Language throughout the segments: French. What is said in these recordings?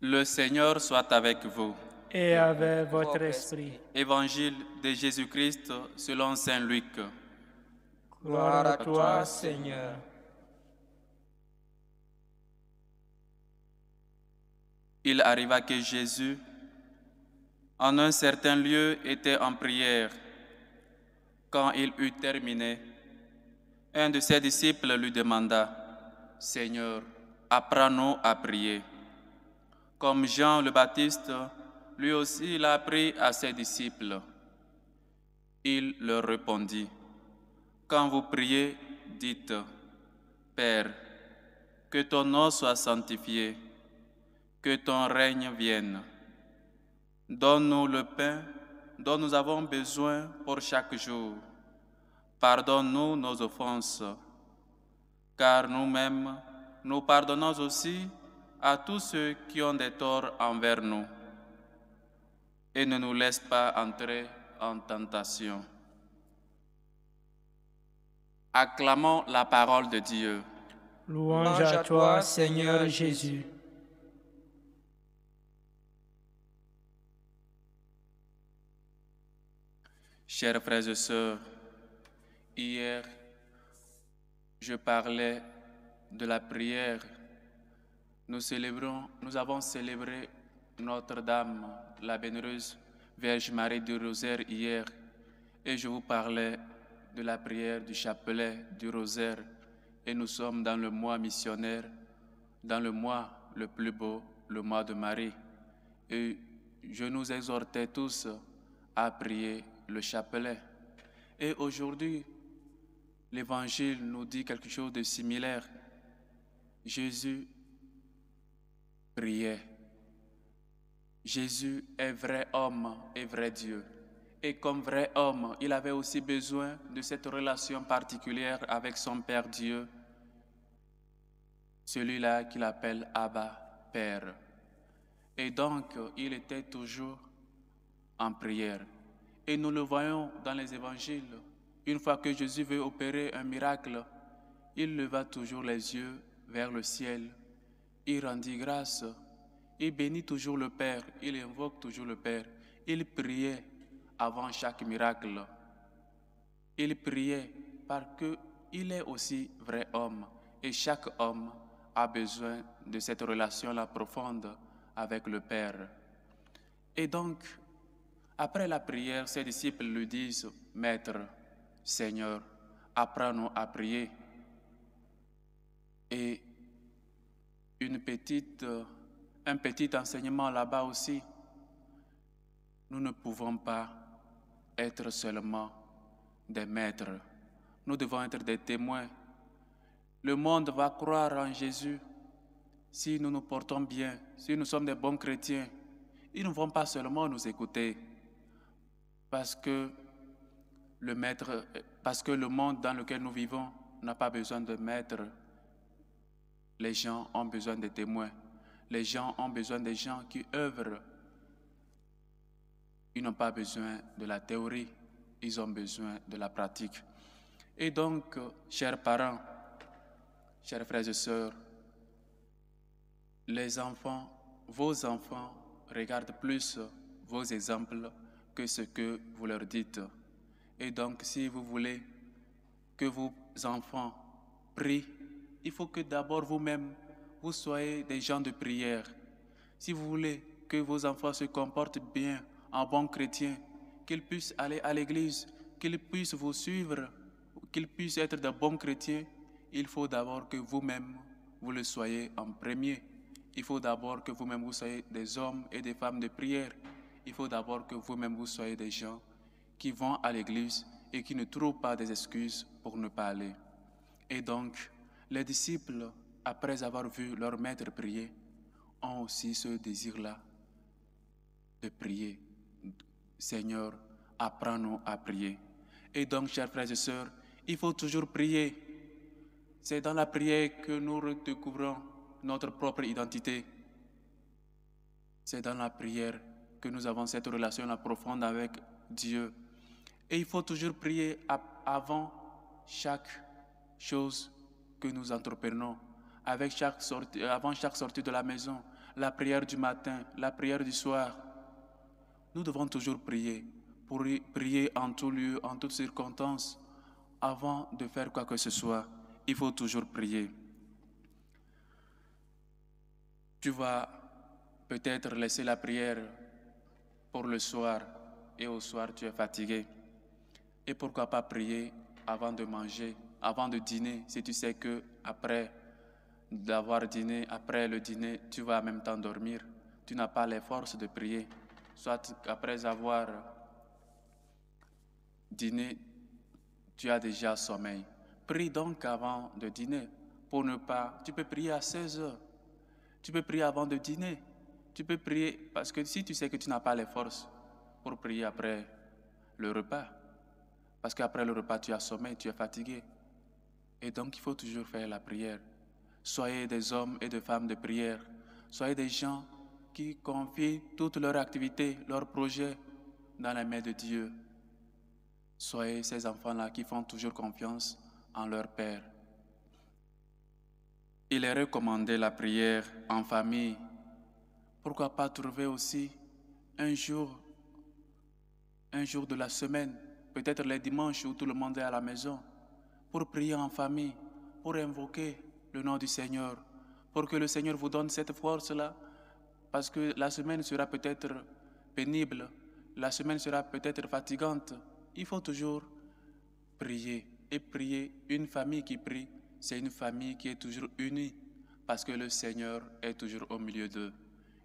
Le Seigneur soit avec vous. Et avec votre esprit. Évangile de Jésus-Christ selon Saint Luc. Gloire à toi, Seigneur. Il arriva que Jésus, en un certain lieu, était en prière. Quand il eut terminé, un de ses disciples lui demanda, « Seigneur, apprends-nous à prier. » Comme Jean le Baptiste, lui aussi l'a appris à ses disciples. Il leur répondit, « Quand vous priez, dites, « Père, que ton nom soit sanctifié, que ton règne vienne. Donne-nous le pain dont nous avons besoin pour chaque jour. Pardonne-nous nos offenses, car nous-mêmes, nous pardonnons aussi à tous ceux qui ont des torts envers nous. Et ne nous laisse pas entrer en tentation. » Acclamons la parole de Dieu. Louange à toi, Seigneur Jésus. Chers frères et sœurs, hier, je parlais de la prière. Nous avons célébré Notre-Dame, la bienheureuse Vierge Marie du Rosaire hier, et je vous parlais de la prière du chapelet du Rosaire. Et nous sommes dans le mois missionnaire, dans le mois le plus beau, le mois de Marie. Et je nous exhortais tous à prier le chapelet. Et aujourd'hui, l'Évangile nous dit quelque chose de similaire. Jésus priait. Jésus est vrai homme et vrai Dieu. Et comme vrai homme, il avait aussi besoin de cette relation particulière avec son Père Dieu, celui-là qu'il appelle Abba, Père. Et donc, il était toujours en prière. Et nous le voyons dans les évangiles. Une fois que Jésus veut opérer un miracle, il leva toujours les yeux vers le ciel. Il rendit grâce. Il bénit toujours le Père. Il invoque toujours le Père. Il priait avant chaque miracle. Il priait parce qu'il est aussi vrai homme. Et chaque homme a besoin de cette relation-là profonde avec le Père. Et donc, après la prière, ses disciples lui disent, « Maître, Seigneur, apprends-nous à prier. » Et un petit enseignement là-bas aussi, nous ne pouvons pas être seulement des maîtres. Nous devons être des témoins. Le monde va croire en Jésus si nous nous portons bien, si nous sommes des bons chrétiens. Ils ne vont pas seulement nous écouter parce que le monde dans lequel nous vivons n'a pas besoin de maîtres. Les gens ont besoin de témoins. Les gens ont besoin des gens qui œuvrent. Ils n'ont pas besoin de la théorie, ils ont besoin de la pratique. Et donc, chers parents, chers frères et sœurs, les enfants, vos enfants regardent plus vos exemples que ce que vous leur dites. Et donc, si vous voulez que vos enfants prient, il faut que d'abord vous-même, vous soyez des gens de prière. Si vous voulez que vos enfants se comportent bien, en bons chrétiens, qu'ils puissent aller à l'église, qu'ils puissent vous suivre, qu'ils puissent être de bons chrétiens, il faut d'abord que vous-même, vous le soyez en premier. Il faut d'abord que vous-même, vous soyez des hommes et des femmes de prière. Il faut d'abord que vous-même, vous soyez des gens qui vont à l'église et qui ne trouvent pas des excuses pour ne pas aller. Et donc, les disciples, après avoir vu leur maître prier, ont aussi ce désir-là de prier. Seigneur, apprends-nous à prier. Et donc, chers frères et sœurs, il faut toujours prier. C'est dans la prière que nous redécouvrons notre propre identité. C'est dans la prière que nous avons cette relation profonde avec Dieu. Et il faut toujours prier avant chaque chose que nous entreprenons, avant chaque sortie de la maison, la prière du matin, la prière du soir. Nous devons toujours prier, pour prier en tout lieu, en toutes circonstances. Avant de faire quoi que ce soit, il faut toujours prier. Tu vas peut-être laisser la prière pour le soir et au soir tu es fatigué. Et pourquoi pas prier avant de manger, avant de dîner, si tu sais que après d'avoir dîné, après le dîner, tu vas en même temps dormir. Tu n'as pas les forces de prier. Soit après avoir dîné, tu as déjà sommeil. Prie donc avant de dîner pour ne pas... Tu peux prier à 16 heures. Tu peux prier avant de dîner. Tu peux prier parce que si tu sais que tu n'as pas les forces pour prier après le repas, parce qu'après le repas, tu as sommeil, tu es fatigué. Et donc, il faut toujours faire la prière. Soyez des hommes et des femmes de prière. Soyez des gens qui confient toute leur activité, leurs projets dans la main de Dieu. Soyez ces enfants-là qui font toujours confiance en leur Père. Il est recommandé la prière en famille. Pourquoi pas trouver aussi un jour de la semaine, peut-être les dimanches où tout le monde est à la maison, pour prier en famille, pour invoquer le nom du Seigneur, pour que le Seigneur vous donne cette force-là, parce que la semaine sera peut-être pénible, la semaine sera peut-être fatigante. Il faut toujours prier. Et prier, une famille qui prie, c'est une famille qui est toujours unie, parce que le Seigneur est toujours au milieu d'eux.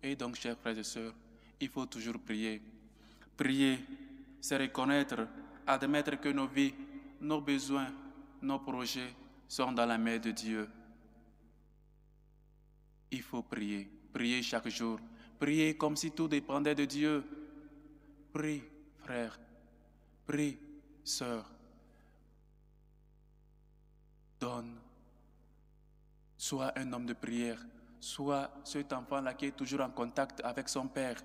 Et donc, chers frères et sœurs, il faut toujours prier. Prier, c'est reconnaître, admettre que nos vies, nos besoins, nos projets sont dans la main de Dieu. Il faut prier, prier chaque jour, prier comme si tout dépendait de Dieu. Prie, frère, prie, sœur. Donne. Sois un homme de prière, sois cet enfant-là qui est toujours en contact avec son Père.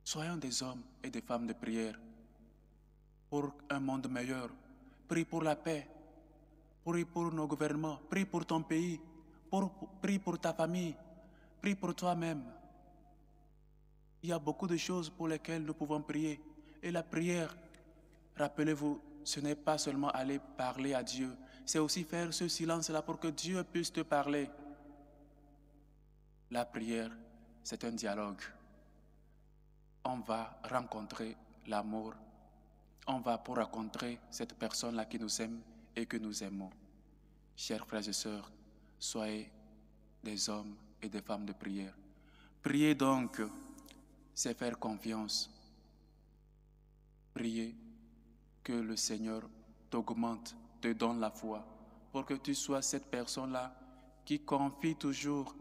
Soyons des hommes et des femmes de prière pour un monde meilleur. Prie pour la paix, prie pour nos gouvernements, prie pour ton pays, prie pour ta famille, prie pour toi-même. Il y a beaucoup de choses pour lesquelles nous pouvons prier. Et la prière, rappelez-vous, ce n'est pas seulement aller parler à Dieu, c'est aussi faire ce silence-là pour que Dieu puisse te parler. La prière, c'est un dialogue. On va rencontrer l'amour. On va pour rencontrer cette personne-là qui nous aime et que nous aimons. Chers frères et sœurs, soyez des hommes et des femmes de prière. Prier donc, c'est faire confiance. Prier que le Seigneur t'augmente, te donne la foi, pour que tu sois cette personne-là qui confie toujours,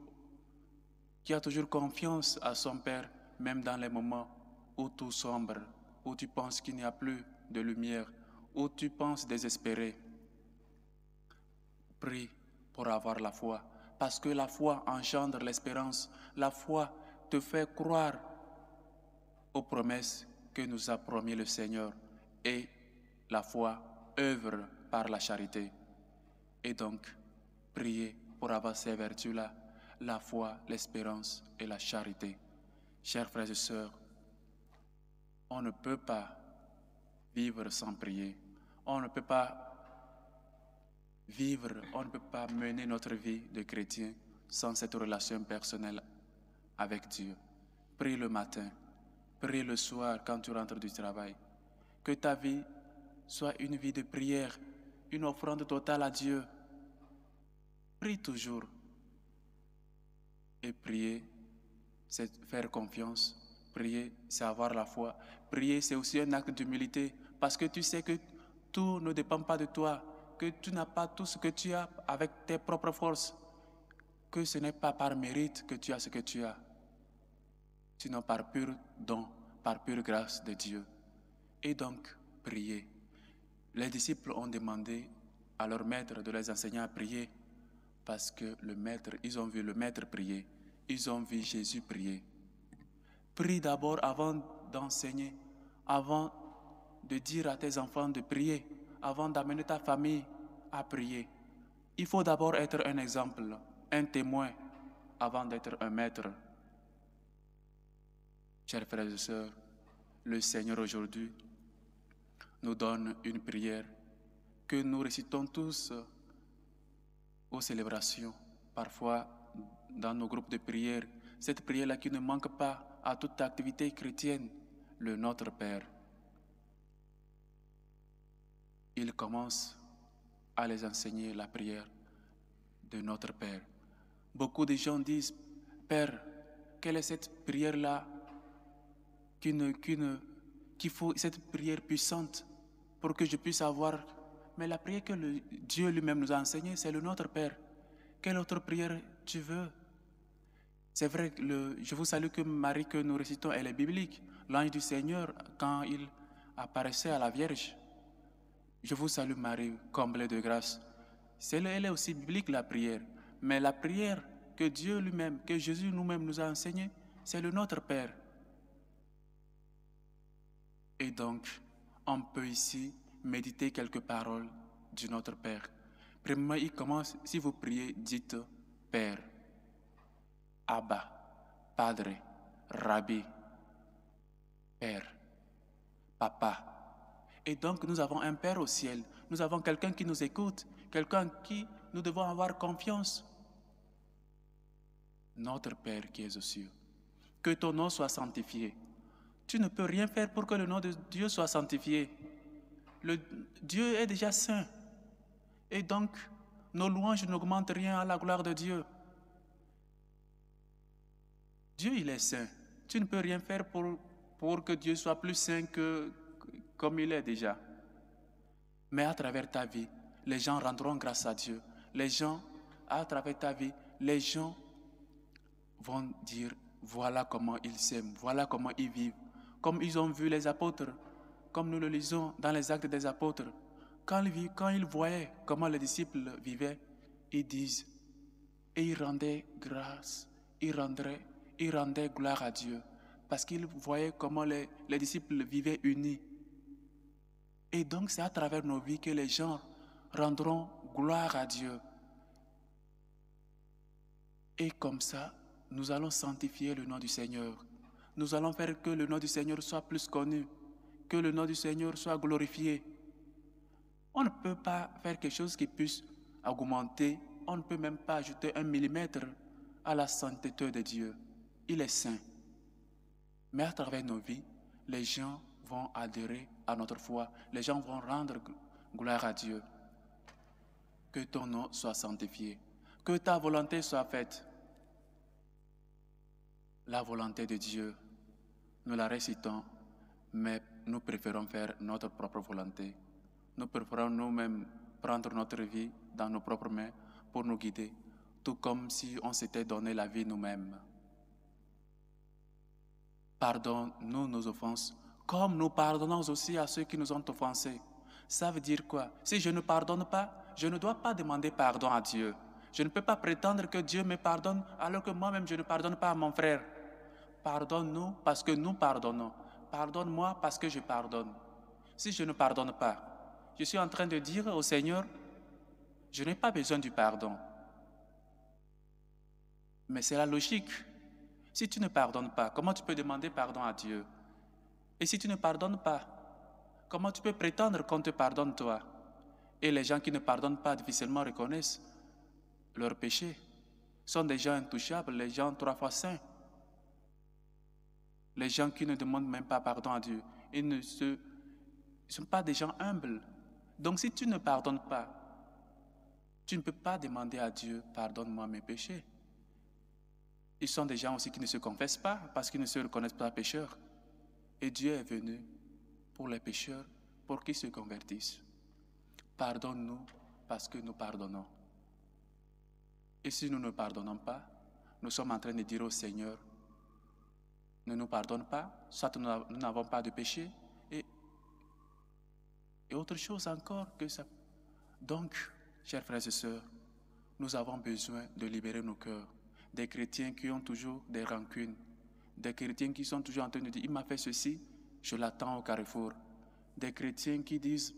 qui a toujours confiance à son Père, même dans les moments où tout sombre, où tu penses qu'il n'y a plus de lumière, où tu penses désespéré. Prie pour avoir la foi, parce que la foi engendre l'espérance. La foi te fait croire aux promesses que nous a promis le Seigneur, et la foi œuvre par la charité. Et donc, priez pour avoir ces vertus-là, la foi, l'espérance et la charité. Chers frères et sœurs, on ne peut pas vivre sans prier. On ne peut pas vivre, on ne peut pas mener notre vie de chrétien sans cette relation personnelle avec Dieu. Prie le matin, prie le soir quand tu rentres du travail. Que ta vie soit une vie de prière, une offrande totale à Dieu. Prie toujours. Et prier, c'est faire confiance. Prier, c'est avoir la foi. Prier, c'est aussi un acte d'humilité, parce que tu sais que tout ne dépend pas de toi, que tu n'as pas tout ce que tu as avec tes propres forces, que ce n'est pas par mérite que tu as ce que tu as, sinon par pur don, par pure grâce de Dieu. Et donc, prier. Les disciples ont demandé à leur maître de les enseigner à prier, parce que ils ont vu le maître prier, ils ont vu Jésus prier. Prie d'abord avant d'enseigner, avant de dire à tes enfants de prier, avant d'amener ta famille à prier. Il faut d'abord être un exemple, un témoin, avant d'être un maître. Chers frères et sœurs, le Seigneur aujourd'hui nous donne une prière que nous récitons tous aux célébrations, parfois dans nos groupes de prière. Cette prière-là qui ne manque pas à toute activité chrétienne, le Notre Père. Il commence à les enseigner la prière de Notre Père. Beaucoup de gens disent, Père, quelle est cette prière-là qu'il faut, cette prière puissante pour que je puisse avoir. Mais la prière que Dieu lui-même nous a enseignée, c'est le Notre Père. Quelle autre prière tu veux? C'est vrai, je vous salue que Marie que nous récitons, elle est biblique. L'ange du Seigneur, quand il apparaissait à la Vierge, je vous salue Marie, comblée de grâce. Elle est aussi biblique, la prière. Mais la prière que Dieu lui-même, que Jésus nous-mêmes nous a enseignée, c'est le Notre Père. Et donc, on peut ici méditer quelques paroles du Notre Père. Premièrement, il commence, si vous priez, dites Père, Abba, Padre, Rabbi, Père, Papa. Et donc, nous avons un Père au ciel. Nous avons quelqu'un qui nous écoute, quelqu'un en qui nous devons avoir confiance. Notre Père qui es aux cieux, que ton nom soit sanctifié. Tu ne peux rien faire pour que le nom de Dieu soit sanctifié. Dieu est déjà saint. Et donc, nos louanges n'augmentent rien à la gloire de Dieu. Dieu, il est saint. Tu ne peux rien faire pour que Dieu soit plus saint comme il est déjà. Mais à travers ta vie, les gens rendront grâce à Dieu. À travers ta vie, les gens vont dire, voilà comment ils s'aiment, voilà comment ils vivent. Comme ils ont vu les apôtres, comme nous le lisons dans les Actes des apôtres. Quand ils voyaient comment les disciples vivaient, ils disent, et ils rendaient grâce, ils rendaient gloire à Dieu, parce qu'ils voyaient comment les disciples vivaient unis. Et donc c'est à travers nos vies que les gens rendront gloire à Dieu. Et comme ça, nous allons sanctifier le nom du Seigneur. Nous allons faire que le nom du Seigneur soit plus connu, que le nom du Seigneur soit glorifié. On ne peut pas faire quelque chose qui puisse augmenter, on ne peut même pas ajouter 1 millimètre à la sainteté de Dieu. Il est saint. Mais à travers nos vies, les gens vont adhérer à notre foi, les gens vont rendre gloire à Dieu. Que ton nom soit sanctifié, que ta volonté soit faite. La volonté de Dieu, nous la récitons, mais nous préférons faire notre propre volonté. Nous préférons nous-mêmes prendre notre vie dans nos propres mains pour nous guider, tout comme si on s'était donné la vie nous-mêmes. Pardonne-nous nos offenses, comme nous pardonnons aussi à ceux qui nous ont offensés. Ça veut dire quoi? Si je ne pardonne pas, je ne dois pas demander pardon à Dieu. Je ne peux pas prétendre que Dieu me pardonne alors que moi-même je ne pardonne pas à mon frère. Pardonne-nous parce que nous pardonnons. Pardonne-moi parce que je pardonne. Si je ne pardonne pas, je suis en train de dire au Seigneur, je n'ai pas besoin du pardon. Mais c'est la logique. Si tu ne pardonnes pas, comment tu peux demander pardon à Dieu? Et si tu ne pardonnes pas, comment tu peux prétendre qu'on te pardonne toi? Et les gens qui ne pardonnent pas difficilement reconnaissent leurs péchés. Sont des gens intouchables, les gens 3 fois saints. Les gens qui ne demandent même pas pardon à Dieu. Ils ne sont pas des gens humbles. Donc si tu ne pardonnes pas, tu ne peux pas demander à Dieu, pardonne-moi mes péchés. Ils sont des gens aussi qui ne se confessent pas parce qu'ils ne se reconnaissent pas pécheurs. Et Dieu est venu pour les pécheurs, pour qu'ils se convertissent. Pardonne-nous parce que nous pardonnons. Et si nous ne pardonnons pas, nous sommes en train de dire au Seigneur, ne nous pardonne pas, soit nous n'avons pas de péché, et autre chose encore que ça. Donc, chers frères et sœurs, nous avons besoin de libérer nos cœurs. Des chrétiens qui ont toujours des rancunes, des chrétiens qui sont toujours en train de dire, il m'a fait ceci, je l'attends au carrefour. Des chrétiens qui disent,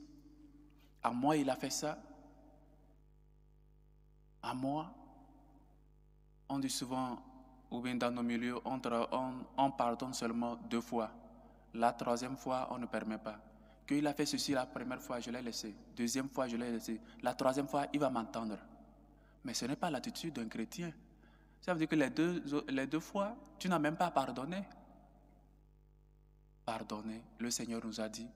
à moi il a fait ça, à moi. On dit souvent, ou bien dans nos milieux, on pardonne seulement 2 fois. La 3e fois, on ne permet pas. Qu'il a fait ceci la première fois, je l'ai laissé. 2e fois, je l'ai laissé. La 3e fois, il va m'entendre. Mais ce n'est pas l'attitude d'un chrétien. Ça veut dire que les deux fois, tu n'as même pas pardonné. Pardonner, le Seigneur nous a dit,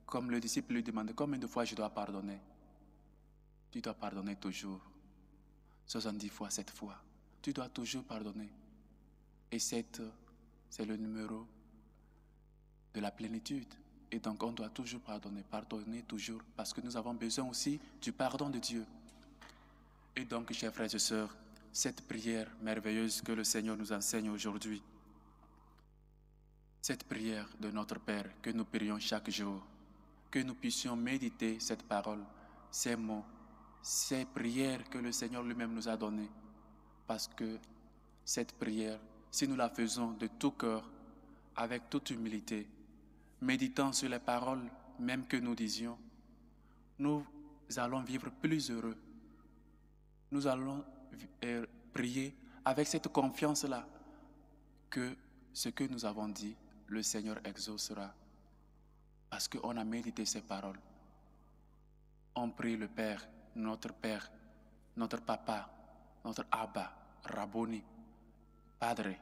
comme le disciple lui demandait, combien de fois je dois pardonner? Tu dois pardonner toujours. 70 fois, 7 fois. Tu dois toujours pardonner. Et 7, c'est le numéro de la plénitude. Et donc, on doit toujours pardonner toujours, parce que nous avons besoin aussi du pardon de Dieu. Et donc, chers frères et sœurs, cette prière merveilleuse que le Seigneur nous enseigne aujourd'hui, cette prière de notre Père que nous prions chaque jour, que nous puissions méditer cette parole, ces mots, ces prières que le Seigneur lui-même nous a données. Parce que cette prière, si nous la faisons de tout cœur, avec toute humilité, méditant sur les paroles même que nous disions, nous allons vivre plus heureux. Nous allons prier avec cette confiance-là que ce que nous avons dit, le Seigneur exaucera. Parce qu'on a médité ces paroles. On prie le Père, notre Papa, notre Abba, Rabboni, Padre.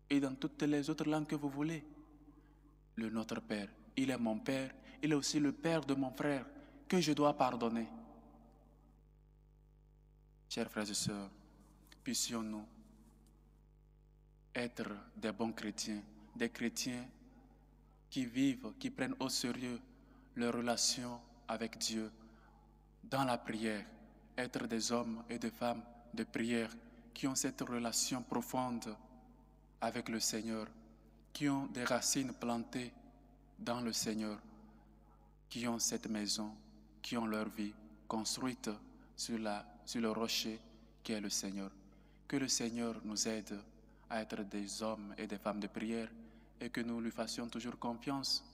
Et dans toutes les autres langues que vous voulez. Le Notre Père, il est mon Père, il est aussi le Père de mon frère, que je dois pardonner. Chers frères et sœurs, puissions-nous être des bons chrétiens, des chrétiens qui vivent, qui prennent au sérieux leur relation avec Dieu dans la prière, être des hommes et des femmes de prière qui ont cette relation profonde avec le Seigneur, qui ont des racines plantées dans le Seigneur, qui ont cette maison, qui ont leur vie construite sur le rocher qui est le Seigneur. Que le Seigneur nous aide à être des hommes et des femmes de prière et que nous lui fassions toujours confiance,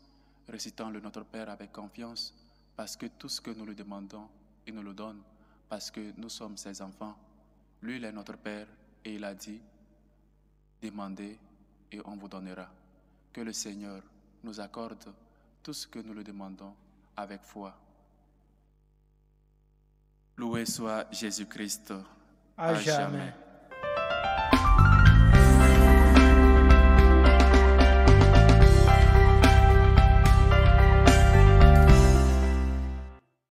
récitant le Notre Père avec confiance, parce que tout ce que nous lui demandons, il nous le donne, parce que nous sommes ses enfants. Lui, il est notre Père et il a dit, demandez et on vous donnera. Que le Seigneur nous accorde tout ce que nous lui demandons avec foi. Loué soit Jésus-Christ. À jamais.